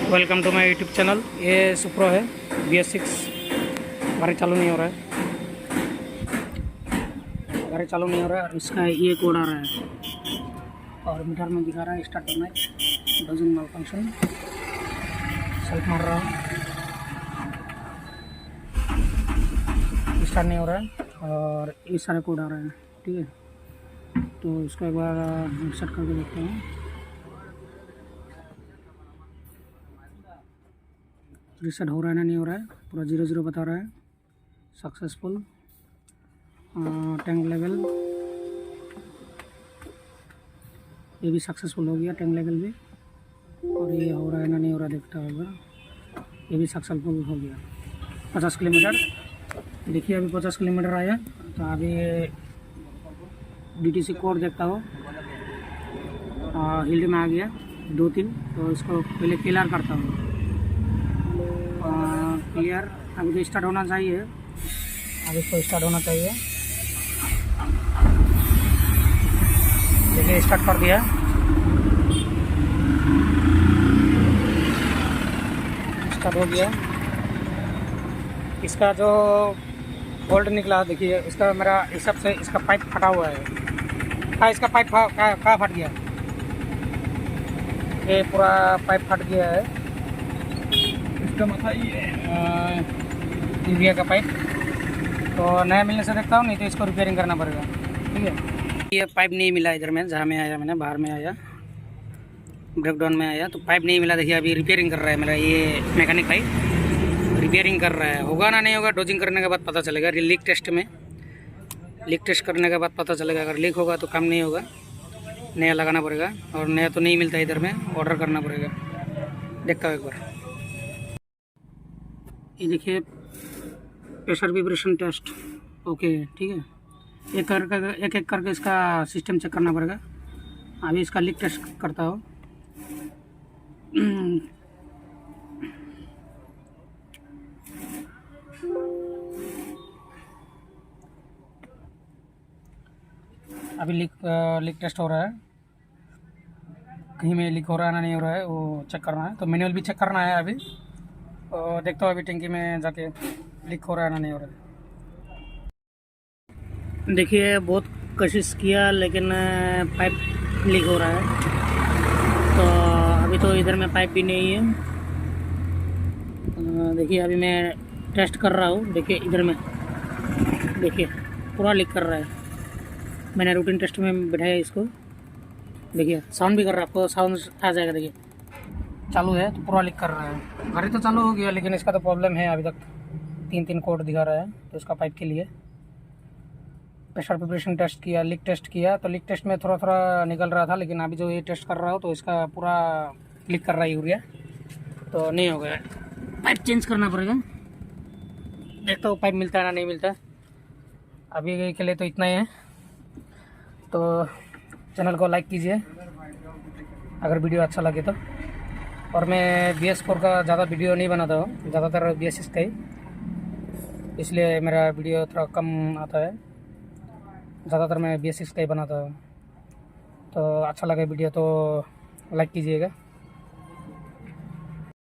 Welcome to my YouTube channel. ये सुप्रो है BS6। गाड़ी चालू नहीं हो रहा है, गाड़ी चालू नहीं हो रहा है। और इसका ये कोड आ रहा है और मीटर में दिखा रहा है स्टार्ट होना है, डजन माल फंक्शन सेल्फ मार रहा है, स्टार्ट नहीं हो रहा है और ये सारे कोड आ रहा है। ठीक है, तो इसको एक बार सेट करके देखते हैं। रीसेट हो रहा है ना, नहीं हो रहा है, पूरा 0 बता रहा है। सक्सेसफुल टैंक लेवल, ये भी सक्सेसफुल हो गया, टैंक लेवल भी। और ये हो रहा है ना, नहीं हो रहा, देखता होगा, ये भी सक्सेसफुल हो गया। 50 किलोमीटर देखिए, अभी 50 किलोमीटर आया। तो अभी DTC कोड देखता हो, हिल में आ गया 2-3। तो इसको पहले क्लियर करता हूँ, क्लियर। अभी तो स्टार्ट होना चाहिए, अभी इसको स्टार्ट होना चाहिए। देखिए स्टार्ट कर दिया, स्टार्ट हो गया। इसका जो बोल्ट निकला, देखिए इसका, मेरा हिसाब से इसका पाइप फटा हुआ है। हाँ, इसका पाइप कहाँ फट गया, ये पूरा पाइप फट गया है। इसका मतलब यूरिया का पाइप तो नया मिलने से देखता हूँ, नहीं तो इसको रिपेयरिंग करना पड़ेगा। ठीक है, ये पाइप नहीं मिला इधर में, जहाँ में आया मैंने, बाहर में आया, ब्रेकडाउन में आया तो पाइप नहीं मिला। देखिए अभी रिपेयरिंग कर रहा है मेरा ये मैकेनिक भाई, रिपेयरिंग कर रहा है। होगा ना, नहीं होगा, डोजिंग करने के बाद पता चलेगा। लीक टेस्ट में, लीक टेस्ट करने के बाद पता चलेगा। अगर लीक होगा तो काम नहीं होगा, नया लगाना पड़ेगा। और नया तो नहीं मिलता इधर में, ऑर्डर करना पड़ेगा। देखता हूँ एक बार। ये देखिए प्रेशर विब्रेशन टेस्ट, ओके ठीक है। एक एक करके इसका सिस्टम चेक करना पड़ेगा। अभी इसका लीक टेस्ट करता हूँ। अभी लीक टेस्ट हो रहा है, कहीं में लीक हो रहा है ना, नहीं हो रहा है, वो चेक करना है। तो मैनुअल भी चेक करना है अभी। और देखता हूँ अभी टंकी में जाके लीक हो रहा है ना, नहीं हो रहा है। देखिए बहुत कोशिश किया लेकिन पाइप लीक हो रहा है। तो अभी तो इधर में पाइप भी नहीं है। देखिए अभी मैं टेस्ट कर रहा हूँ। देखिए इधर में, देखिए पूरा लीक कर रहा है। मैंने रूटीन टेस्ट में बैठाया इसको। देखिए साउंड भी कर रहा है, आपको साउंड आ जाएगा। देखिए चालू है तो पूरा लीक कर रहा है। गाड़ी तो चालू हो गया लेकिन इसका तो प्रॉब्लम है। अभी तक 3 कोड दिखा रहा है। तो इसका पाइप के लिए प्रेशर विब्रेशन टेस्ट किया, लीक टेस्ट किया। तो लीक टेस्ट में थोड़ा थोड़ा निकल रहा था, लेकिन अभी जो ये टेस्ट कर रहा हूँ तो इसका पूरा लीक कर रहा है यूरिया। तो नहीं हो गया, पाइप चेंज करना पड़ेगा। देखता हूँ पाइप मिलता है ना, नहीं मिलता। अभी के लिए तो इतना ही है। तो चैनल को लाइक कीजिए अगर वीडियो अच्छा लगे तो। और मैं BS4 का ज़्यादा वीडियो नहीं बनाता हूँ, ज़्यादातर BS6 का ही, इसलिए मेरा वीडियो थोड़ा कम आता है। ज़्यादातर मैं BS6 का ही बनाता हूँ। तो अच्छा लगे वीडियो तो लाइक कीजिएगा।